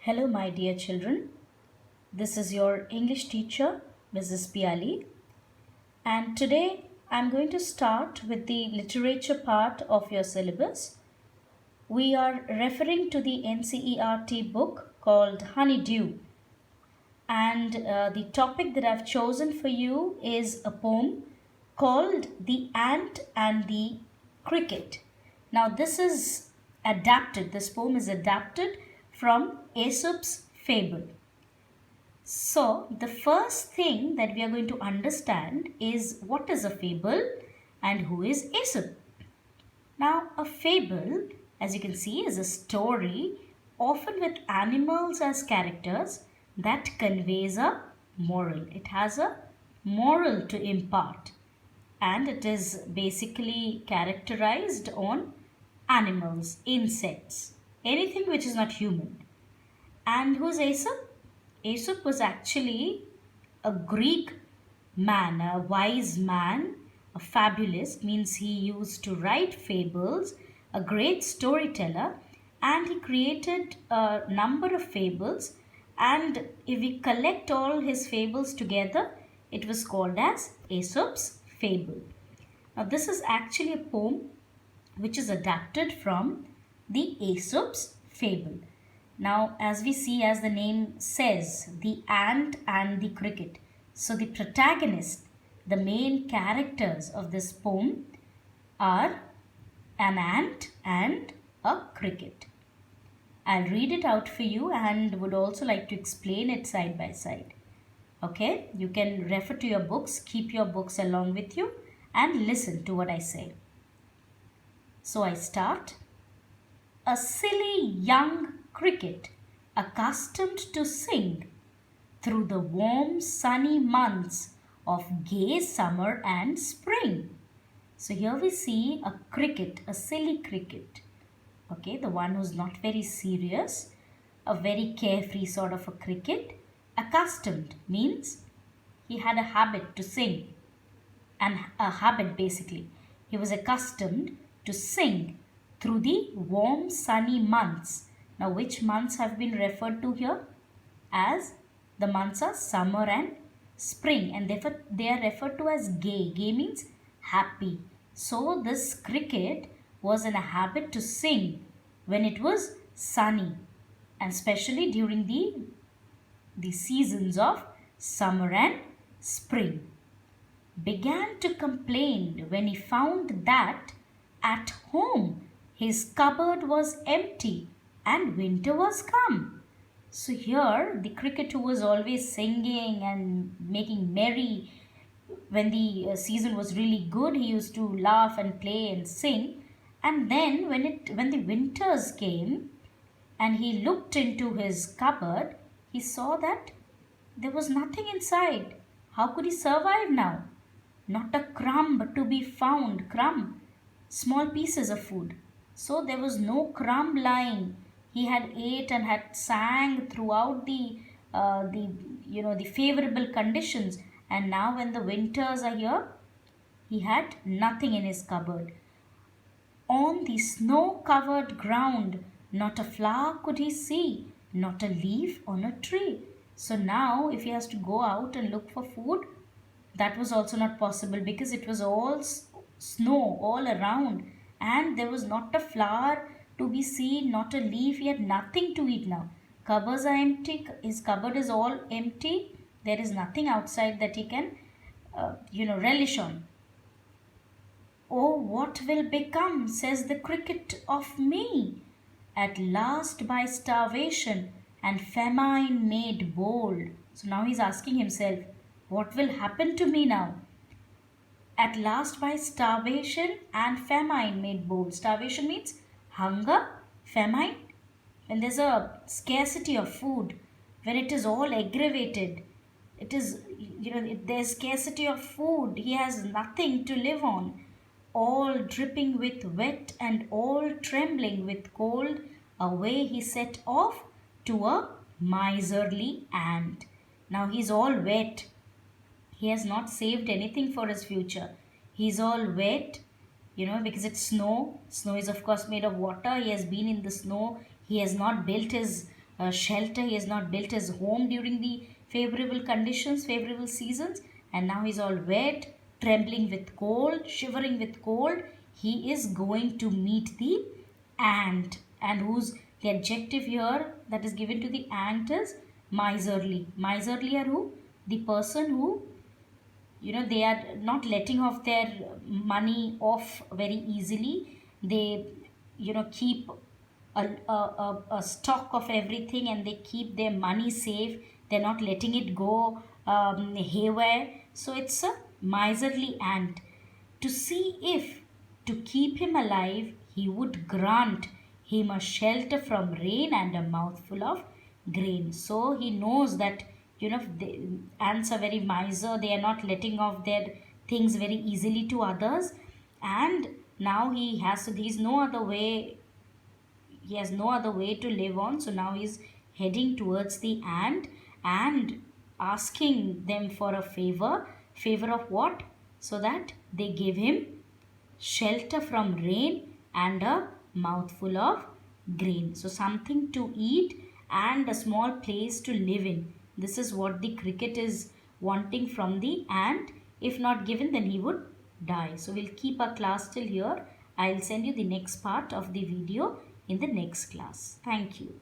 Hello, my dear children. This is your English teacher, Mrs. Piali, and today I'm going to start with the literature part of your syllabus. We are referring to the NCERT book called Honeydew, and the topic that I've chosen for you is a poem called The Ant and the Cricket. Now, this poem is adapted from Aesop's fable. So, the first thing that we are going to understand is what is a fable and who is Aesop. Now, a fable, as you can see, is a story often with animals as characters that conveys a moral. It has a moral to impart, and it is basically characterized on animals, insects, anything which is not human. And who's Aesop? Aesop was actually a Greek man, a wise man, a fabulist, means he used to write fables, a great storyteller, and he created a number of fables. And if we collect all his fables together, it was called as Aesop's fable. Now, this is actually a poem which is adapted from the Aesop's fable. Now, as we see, as the name says, the ant and the cricket. So, the protagonist, the main characters of this poem are an ant and a cricket. I'll read it out for you and would also like to explain it side by side. Okay, you can refer to your books, keep your books along with you, and listen to what I say. So, I start. A silly young cricket, accustomed to sing through the warm sunny months of gay summer and spring. So here we see a cricket, a silly cricket. Okay, the one who's not very serious, a very carefree sort of a cricket. Accustomed means he had a habit to sing, and a habit basically. He was accustomed to sing through the warm sunny months. Now, which months have been referred to here? As the months are summer and spring, and therefore they are referred to as gay. Gay means happy. So, this cricket was in a habit to sing when it was sunny, and especially during the seasons of summer and spring. Began to complain when he found that at home his cupboard was empty and winter was come. So here the cricket who was always singing and making merry when the season was really good, he used to laugh and play and sing. And then when the winters came and he looked into his cupboard, he saw that there was nothing inside. How could he survive now? Not a crumb to be found. Crumb, small pieces of food. So there was no crumb lying. He had ate and had sang throughout the favorable conditions, and now when the winters are here, he had nothing in his cupboard. On the snow covered ground, not a flower could he see, not a leaf on a tree. So now, if he has to go out and look for food, that was also not possible because it was all snow all around, and there was not a flower to be seen, not a leaf. He had nothing to eat now. Cupboards are empty. His cupboard is all empty. There is nothing outside that he can, relish on. Oh, what will become, says the cricket, of me? At last by starvation and famine made bold. So now he's asking himself, what will happen to me now? At last by starvation and famine made bold. Starvation means hunger, famine. When there's a scarcity of food, when it is all aggravated, it is, there's scarcity of food, he has nothing to live on. All dripping with wet and all trembling with cold, away he set off to a miserly ant. Now he's all wet. He has not saved anything for his future. He's all wet, because it's snow. Snow is, of course, made of water. He has been in the snow. He has not built his shelter, he has not built his home during the favorable conditions, favorable seasons, and now he's all wet, trembling with cold, shivering with cold. He is going to meet the ant. And who's the adjective here that is given to the ant is miserly. Miserly are who? The person who, they are not letting off their money off very easily. They, keep a stock of everything, and they keep their money safe. They're not letting it go haywire. So it's a miserly ant. To see if, to keep him alive, he would grant him a shelter from rain and a mouthful of grain. So he knows that, the ants are very miser. They are not letting off their things very easily to others. And now he's no other way, he has no other way to live on. So now he's heading towards the ant and asking them for a favor. Favor of what? So that they give him shelter from rain and a mouthful of grain. So something to eat and a small place to live in. This is what the cricket is wanting from the ant. If not given, then he would die. So we'll keep our class till here. I'll send you the next part of the video in the next class. Thank you.